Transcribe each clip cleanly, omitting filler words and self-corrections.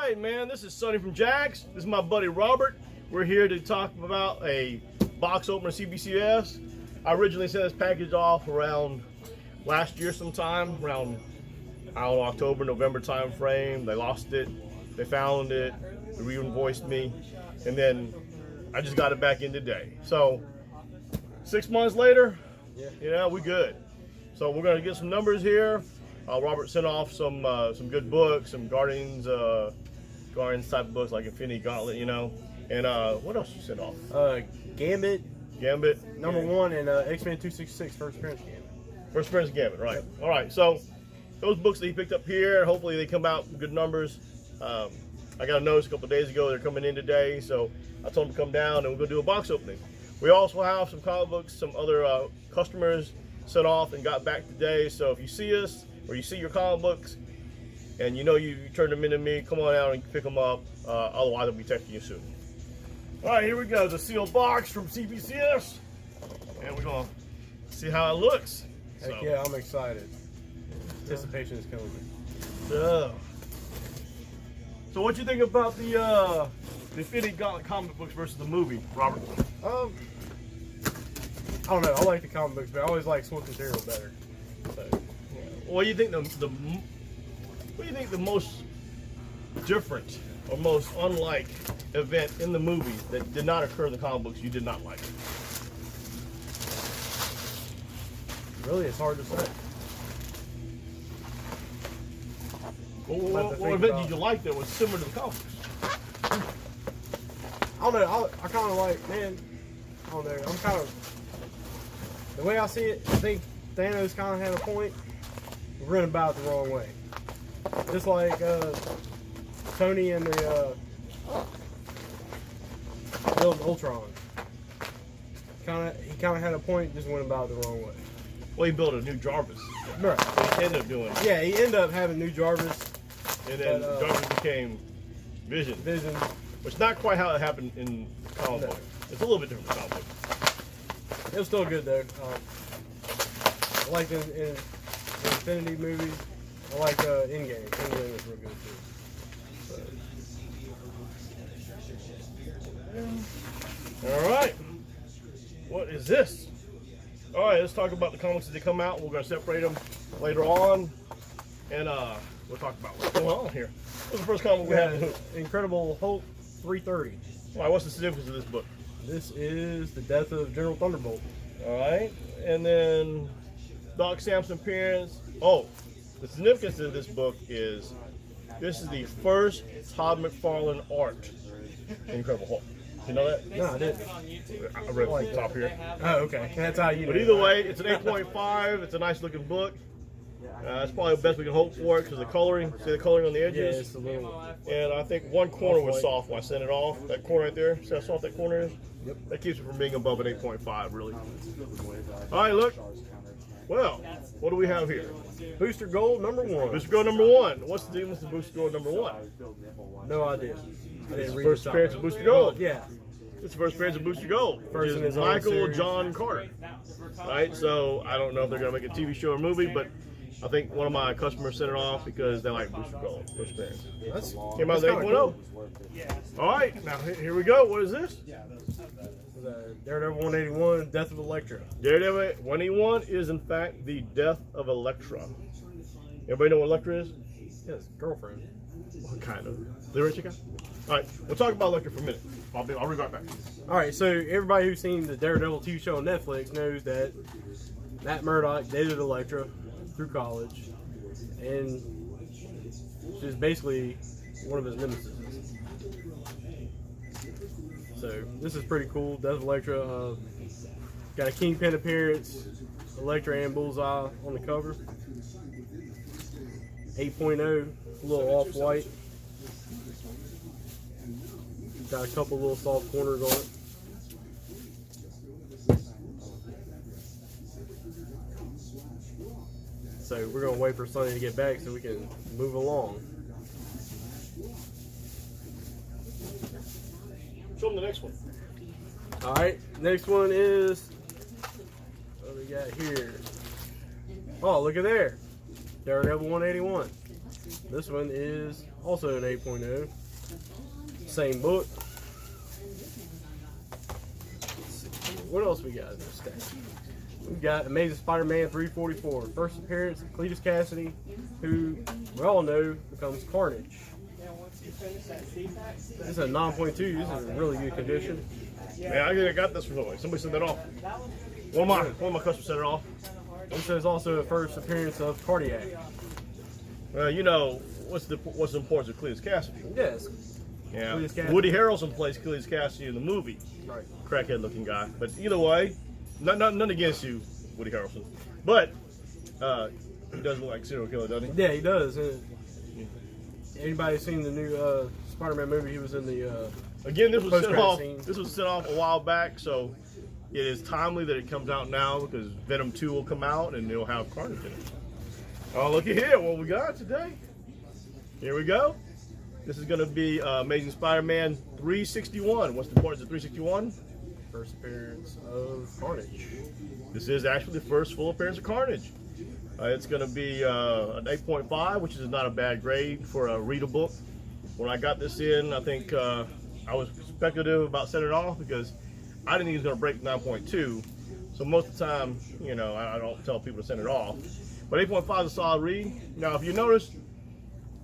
right, man. This is Sonny from Jax. This is my buddy Robert. We're here to talk about a box opener CBCS. I originally sent this package off around last year sometime, around, I don't know, October, November time frame. They lost it. They found it. They re-invoiced me. And then I just got it back in today. So 6 months later, we good. So we're gonna get some numbers here. Robert sent off some good books, some Guardians type books like Infinity Gauntlet, And what else you sent off? Gambit. Gambit. Number 1 and X-Men 266 First Appearance Gambit. First Appearance Gambit, right. All right, so those books that he picked up here, hopefully they come out with good numbers. I got a notice a couple of days ago they're coming in today, so I told them to come down and we're gonna do a box opening. We also have some comic books, some other customers sent off and got back today, so if you see us, or you see your comic books, and you turn them into me, come on out and pick them up. Otherwise, I'll be texting you soon. All right, here we go. The sealed box from CBCS. And we're going to see how it looks. Heck yeah, I'm excited. Anticipation is killing me. So what you think about the Infinity Gauntlet comic books versus the movie, Robert? I don't know. I like the comic books, but I always like source material better. So. What do you think the most different or most unlike event in the movie that did not occur in the comic books you did not like? Really, it's hard to say. What event did you like that was similar to the comic books? I don't know. I kind of like, man, I don't know. I'm kind of, the way I see it, I think Thanos kind of had a point. We're running about it the wrong way. Just like Tony and the building Ultron. He kind of had a point, just went about it the wrong way. Well, he built a new Jarvis. Right. So he ended up doing. Yeah, he ended up having new Jarvis. And then Jarvis became Vision. Which is not quite how it happened in comic book. It's a little bit different from comic book. It was still good though. I liked it in Infinity movies. I like Endgame. Endgame was real good too. All right. What is this? All right, let's talk about the comics as they come out. We're going to separate them later on, and we'll talk about what's going on here. What's the first comic we have? Incredible Hulk 330. All right, what's the significance of this book? This is the death of General Thunderbolt. All right, and then Doc Samson appearance. Oh, the significance of this book is this is the first Todd McFarlane art in Incredible Hulk. You know that? No, I didn't. I read it from the top here. Oh, okay. That's how you know. But either way, it's an 8.5. It's a nice looking book. It's probably the best we can hope for it because the coloring. See the coloring on the edges? Yeah, it's a little. And I think one corner was soft when I sent it off. That corner right there. See how soft that corner is? Yep. That keeps it from being above an 8.5, really. All right, look. Well, what do we have here? Booster Gold number 1. Booster Gold number 1. What's the deal with the Booster Gold number 1? No idea. I didn't read First appearance of Booster Gold. Yeah. It's the first appearance of Booster Gold. First in his own Michael series. John Carter. Right? So I don't know if they're going to make a TV show or movie, but I think one of my customers sent it off because they like Booster Gold. First appearance. Came out as 8.0. Cool. All right, now here we go. What is this? Daredevil 181, Death of Elektra. Daredevil 181 is in fact the death of Elektra. Everybody know what Elektra is? Yes, girlfriend. Well, kind of. The rich guy? All right, we'll talk about Elektra for a minute. I'll be right back. All right, so everybody who's seen the Daredevil TV show on Netflix knows that Matt Murdock dated Elektra through college, and she's basically one of his nemesis. So this is pretty cool. Death of Elektra. Got a Kingpin appearance, Elektra and Bullseye on the cover. 8.0, a little off-white. Got a couple little soft corners on it. So we're gonna wait for Sonny to get back so we can move along. Show them the next one. All right, next one is what we got here. Oh, look at there, Daredevil 181. This one is also an 8.0. Same book. Let's see, what else we got in this stack? We've got Amazing Spider-Man 344. First appearance of Cletus Cassidy, who we all know becomes Carnage. This is a 9.2. This is in really good condition. Yeah, I got this from somebody. Somebody sent that off. One of my customers sent it off. This is also a first appearance of Cardiac. You know what's the importance of Cletus Cassidy? Yes. Yeah. Cletus Cassidy. Woody Harrelson plays Cletus Cassidy in the movie. Right. Crackhead looking guy. But either way, none against you, Woody Harrelson. But he does look like a serial killer, doesn't he? Yeah, he does. Anybody seen the new Spider-Man movie? He was in the Again, this was sent post-credit off. scene. This was sent off a while back, so it is timely that it comes out now because Venom 2 will come out and it'll have Carnage in it. Oh, looky here, what we got today. Here we go. This is going to be Amazing Spider-Man 361. What's the importance of 361? First appearance of Carnage. This is actually the first full appearance of Carnage. It's going to be an 8.5, which is not a bad grade for a readable book. When I got this in, I think I was speculative about sending it off because I didn't think it was going to break 9.2. So most of the time, you know, I don't tell people to send it off. But 8.5 is a solid read. Now, if you notice,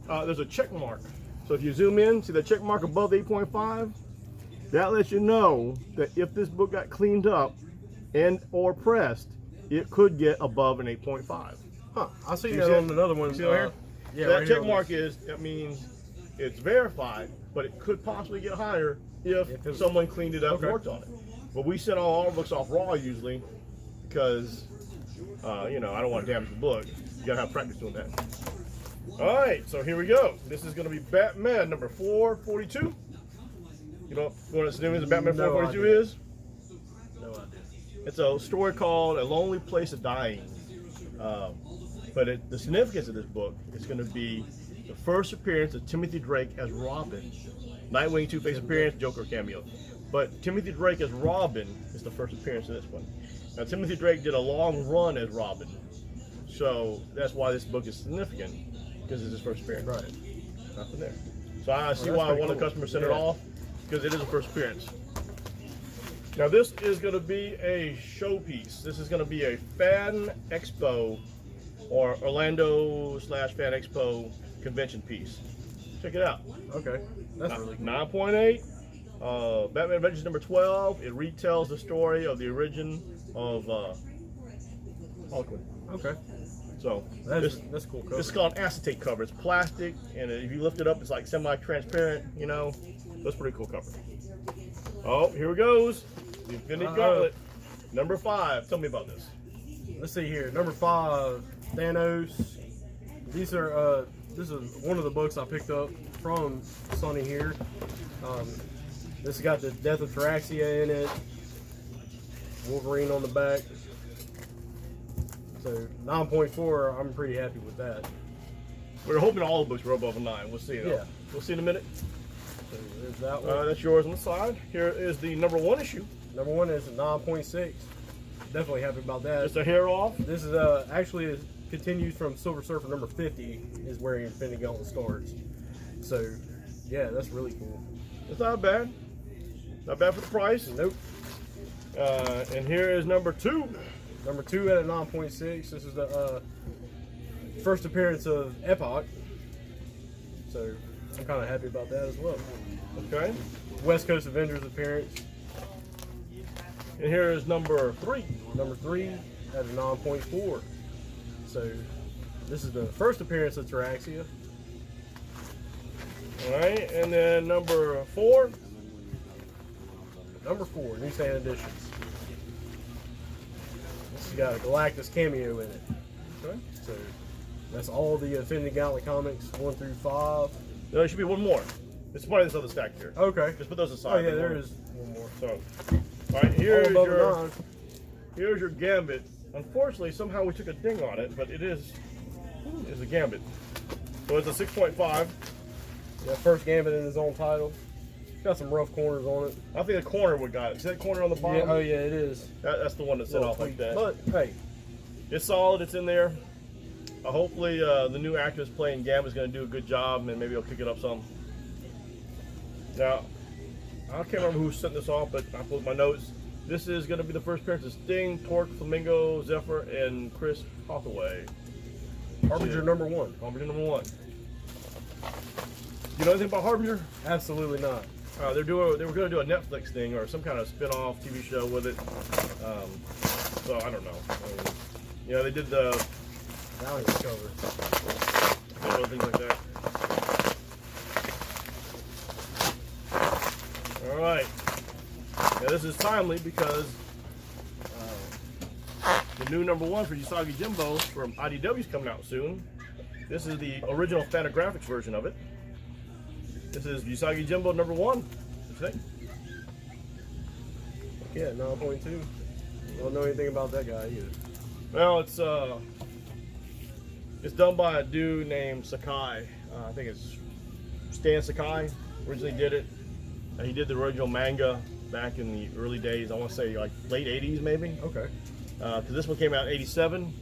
there's a check mark. So if you zoom in, see that check mark above the 8.5? That lets you know that if this book got cleaned up and or pressed, it could get above an 8.5. Huh. I see You that see on it? another one. See right here? Yeah, that right here check on mark this. that means it's verified, but it could possibly get higher if someone cleaned it up and worked on it. But we send all our books off raw usually because, you know, I don't want to damage the book. You gotta have practice doing that. All right, so here we go. This is gonna be Batman number 442. You know what the name is of Batman 442 is? No idea. It's a story called A Lonely Place of Dying. But the significance of this book is going to be the first appearance of Timothy Drake as Robin. Nightwing, Two-Face appearance, Joker cameo. But Timothy Drake as Robin is the first appearance of this one. Now, Timothy Drake did a long run as Robin. So that's why this book is significant, because it's his first appearance. Right. Nothing there. So I see that's why pretty one of the cool. customers sent it off, because it is a first appearance. Now this is going to be a showpiece. This is going to be a fan expo or Orlando/fan expo convention piece. Check it out. Okay. That's really cool. 9.8. Batman Adventures number 12. It retells the story of the origin of Harlequin. Okay. So That's cool cover. this is called an acetate cover. It's plastic, and if you lift it up, it's like semi-transparent. You know, that's pretty cool cover. Oh, here it goes. The Infinity Gauntlet, number 5. Tell me about this. Let's see here. Number 5, Thanos. These are this is one of the books I picked up from Sonny here. This has got the Death of Taraxia in it. Wolverine on the back. So 9.4, I'm pretty happy with that. We're hoping all the books were above a 9. We'll see. Yeah. We'll see in a minute. So there's that one. That's yours on the side. Here is the number 1 issue. Number 1 is a 9.6. Definitely happy about that. Just a hair off. This is actually it continues from Silver Surfer number 50 is where Infinity Gauntlet starts. So yeah, that's really cool. It's not bad. Not bad for the price. Nope. And here is number 2. Number 2 at a 9.6. This is the first appearance of Epoch. So I'm kind of happy about that as well. Okay. West Coast Avengers appearance. And here is number 3. Number 3 at a 9.4. So this is the first appearance of Taraxia. All right. And then number 4. Number 4, newsstand editions. This has got a Galactus cameo in it. Okay. So that's all the Infinity Gauntlet comics 1 through 5. There should be one more. It's part of this other stack here. Okay. Just put those aside. Oh yeah, there is one more. So, all right. Here's All above your 9. here's your Gambit. Unfortunately, somehow we took a ding on it, but it is a Gambit. So it's a 6.5. Yeah, first Gambit in his own title. Got some rough corners on it. I think the corner would got it. See that corner on the bottom? Yeah, oh yeah, it is. That's the one that set off like that. But hey, It's solid. It's in there. Hopefully, the new actress playing Gambit is going to do a good job, and maybe he'll kick it up some. Now, I can't remember who sent this off, but I put my notes. This is going to be the first appearance of Sting, Torque, Flamingo, Zephyr, and Chris Hathaway. Harbinger number 1. Harbinger number 1. You know anything about Harbinger? Absolutely not. They were going to do a Netflix thing or some kind of spin-off TV show with it. So I don't know. I mean, they did the Valiant cover. Things like that. All right. Now this is timely because the new number 1 for Usagi Jimbo from IDW is coming out soon. This is the original Fantagraphics version of it. This is Usagi Jimbo number 1. What you think? Yeah, 9.2. Don't know anything about that guy either. Well, it's done by a dude named Sakai. I think it's Stan Sakai. Originally did it. He did the original manga back in the early days. I want to say like late 80s maybe. Okay. Because this one came out in 87.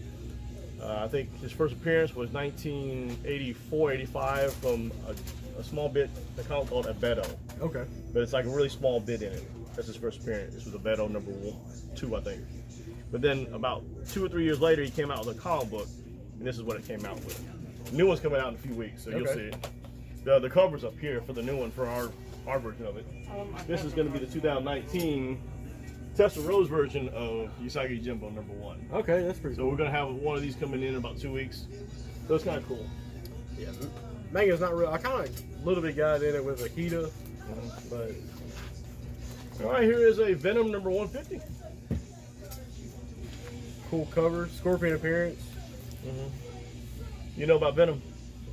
I think his first appearance was 1984, 85 from a small bit, a comic called Abeto. Okay. But it's like a really small bit in it. That's his first appearance. This was Abeto number 2, I think. But then about 2 or 3 years later, he came out with a comic book, and this is what it came out with. The new one's coming out in a few weeks, so you'll see it. The cover's up here for the new one for our version of it. This is going to be the 2019 Tessa Rose version of Usagi Jimbo number 1. Okay, that's pretty So cool. we're going to have one of these coming in about 2 weeks. So it's kind of cool. Yeah, manga's not real. I kind of a little bit got in it with Akita, but All right, here is a Venom number 150. cool cover. Scorpion appearance. You know about Venom?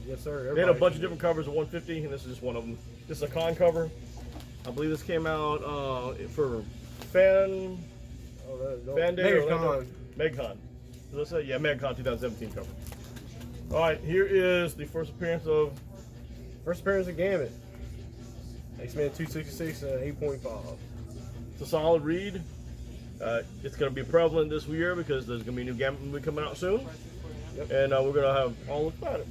Yes, sir. They had a bunch of different covers of 150, and this is just one of them. This is a con cover. I believe this came out for Fan Day or MegaCon. MegaCon. Let's say, yeah, MegaCon 2017 cover. All right, here is the first appearance of Gambit. X-Men 266 8.5. It's a solid read. It's going to be prevalent this year because there's going to be a new Gambit movie coming out soon. Yep. And we're going to have all look about it.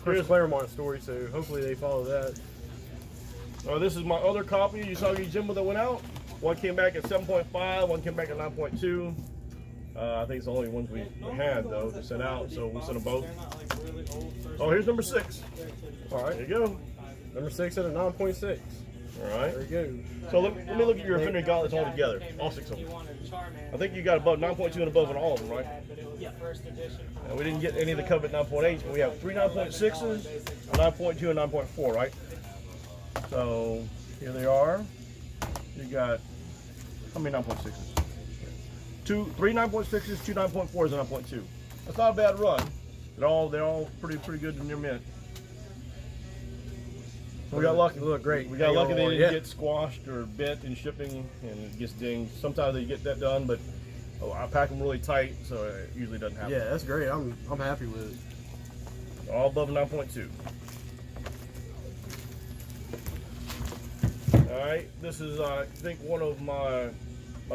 Chris Claremont story, so hopefully they follow that. This is my other copy of Usagi Jimbo that went out. One came back at 7.5, one came back at 9.2. I think it's the only ones we had, though, to send out, so we sent them both. Oh, here's number 6. All right. There you go. Number 6 at a 9.6. All right. There you go. So let me look at your Infinity Gauntlets all together, all 6 of them. I think you got above 9.2 and above in all of them, right? Yeah, first edition. And we didn't get any of the covered 9.8s, but we have 3 9.6s, 9.2, and 9.4, right? So here they are. You got how many 9.6s? 3 9.6s, 2 9.4s, and 9.2. That's not a bad run. They're all pretty good in your mint. We got lucky. Look great. We got lucky they didn't get squashed or bent in shipping and it gets dinged. Sometimes they get that done, but I pack them really tight, so it usually doesn't happen. Yeah, that's great. I'm happy with it. All above 9.2. All right, this is I think one of my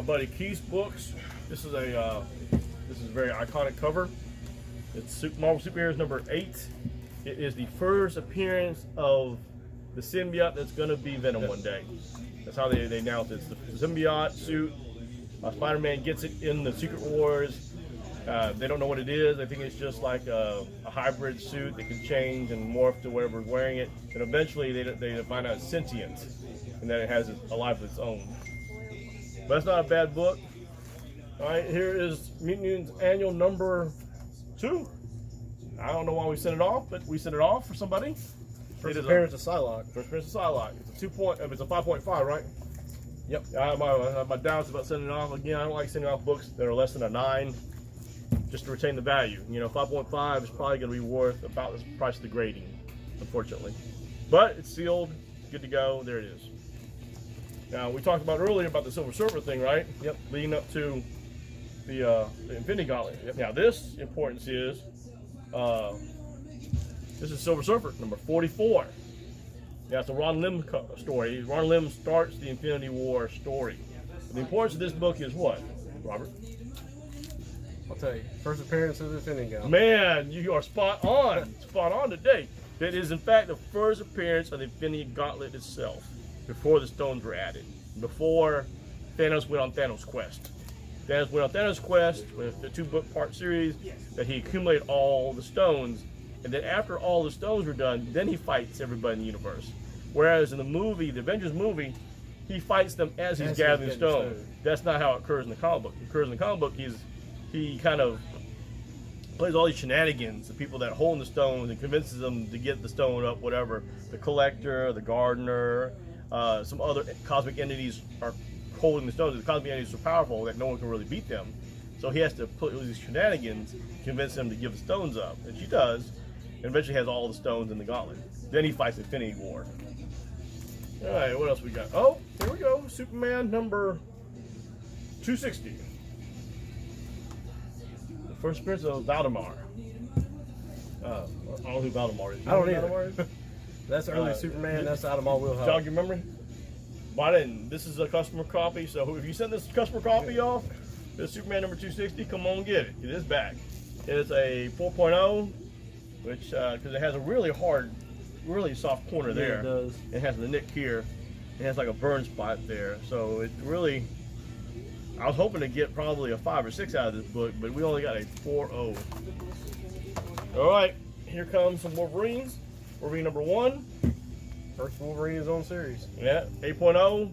buddy Keith's books. This is a very iconic cover. It's Marvel Superheroes number 8. It is the first appearance of the symbiote that's going to be Venom one day. That's how they announced it. It's the symbiote suit. Spider-Man gets it in the Secret Wars. They don't know what it is. They think it's just like a hybrid suit that can change and morph to whatever's wearing it. And eventually they find out it's sentient and that it has a life of its own. But it's not a bad book. All right, here is Mutant Mutants Annual number 2. I don't know why we sent it off, but we sent it off for somebody. First appearance of Psylocke. First appearance of Psylocke. It's a 5.5, right? Yep. I have my doubts about sending it off. Again, I don't like sending off books that are less than a 9, just to retain the value. 5.5 is probably going to be worth about the price of the grading, unfortunately. But it's sealed, good to go. There it is. Now, we talked about earlier about the Silver Surfer thing, right? Yep. Leading up to the Infinity Gauntlet. Yep. Now, this importance is this is Silver Surfer number 44. Yeah, it's a Ron Lim story. Ron Lim starts the Infinity War story. The importance of this book is what, Robert? I'll tell you. First appearance of the Defending Gauntlet. Man, you are spot on. Spot on today. It is, in fact, the first appearance of the Infinity Gauntlet itself, before the stones were added, before Thanos went on Thanos' quest. Thanos went on Thanos' quest with the 2-book-part series that he accumulated all the stones, and then after all the stones were done, then he fights everybody in the universe. Whereas in the movie, the Avengers movie, he fights them as he's gathering the stones. That's not how it occurs in the comic book. It occurs in the comic book, he kind of plays all these shenanigans, the people that hold the stones and convinces them to get the stone up, whatever. The Collector, the Gardener, some other cosmic entities are holding the stones. The cosmic entities are so powerful that no one can really beat them. So he has to put these shenanigans, convince them to give the stones up. And she does, and eventually has all the stones in the gauntlet. Then he fights Infinity War. All right, what else we got? Oh, here we go. Superman number 260. The first appearance of Valdemar. I don't know who Valdemar is. I don't either. That's early Superman. That's out of my wheelhouse. Jog your memory? But I didn't. This is a customer copy, so if you send this customer copy off, this Superman number 260, come on, get it. It is back. It's a 4.0, which, because it has a really hard, really soft corner there. It does. It has the nick here. It has like a burn spot there. So it really, I was hoping to get probably a 5 or 6 out of this book, but we only got a 4.0. All right, here comes some Wolverines. Wolverine number 1. First Wolverine is on series. Yeah, 8.0.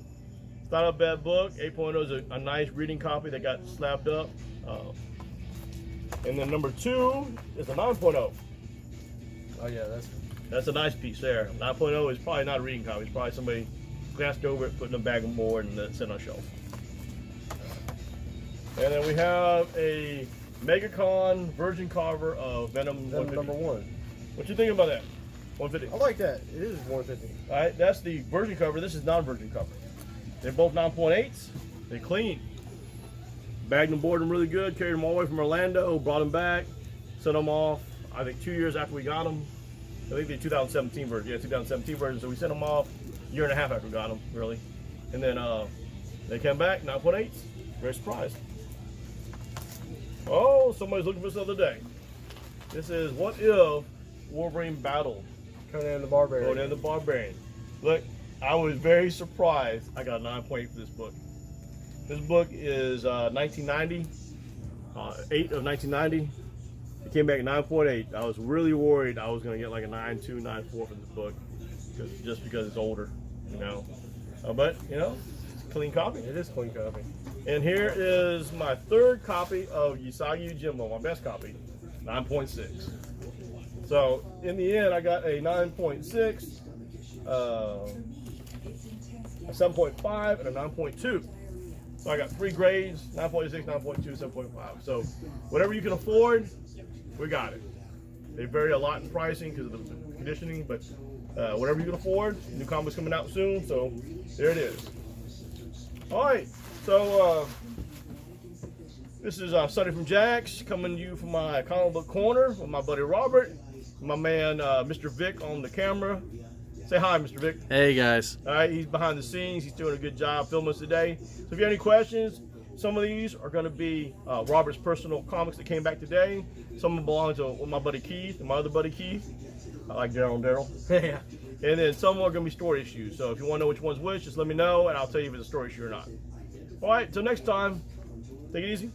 It's not a bad book. 8.0 is a nice reading copy that got slapped up. And then number 2 is a 9.0. Oh yeah, That's a nice piece there. 9.0 is probably not a reading copy. It's probably somebody glanced over it, put in a bag of board, and then set on a shelf. And then we have a Megacon virgin cover of Venom 150. number 1. What you think about that? 150. I like that. It is 150. All right, that's the virgin cover. This is non-virgin cover. They're both 9.8s. They're clean. Bagged and boarded them really good. Carried them all the way from Orlando. Brought them back. Sent them off, I think 2 years after we got them. I think the 2017 version. Yeah, 2017 version. So we sent them off a year and a half after we got them, really. And then they came back, 9.8s. Very surprised. Oh, somebody's looking for this the other day. This is What If Wolverine Battle. Conan the Barbarian. Conan the Barbarian. Look, I was very surprised I got a 9.8 for this book. This book is 1990, 8 of 1990. It came back at 9.8. I was really worried I was going to get like a 9.2, 9.4 for this book, just because it's older, you know. But, you know, it's a clean copy. It is a clean copy. And here is my 3rd copy of Usagi Yojimbo, my best copy, 9.6. So, in the end, I got a 9.6, a 7.5, and a 9.2. So I got 3 grades, 9.6, 9.2, 7.5. So, whatever you can afford, we got it. They vary a lot in pricing because of the conditioning, but whatever you can afford, new comics coming out soon, so there it is. All right, so this is Sonny from Jax coming to you from my comic book corner with my buddy Robert, my man Mr. Vic on the camera. Say hi, Mr. Vic. Hey guys. All right, he's behind the scenes. He's doing a good job filming us today. So if you have any questions, some of these are going to be Robert's personal comics that came back today. Some of them belong to my buddy Keith and my other buddy Keith. I like Daryl and Daryl. Yeah. And then some are going to be story issues. So if you want to know which one's which, just let me know, and I'll tell you if it's a story issue or not. All right, until next time, take it easy.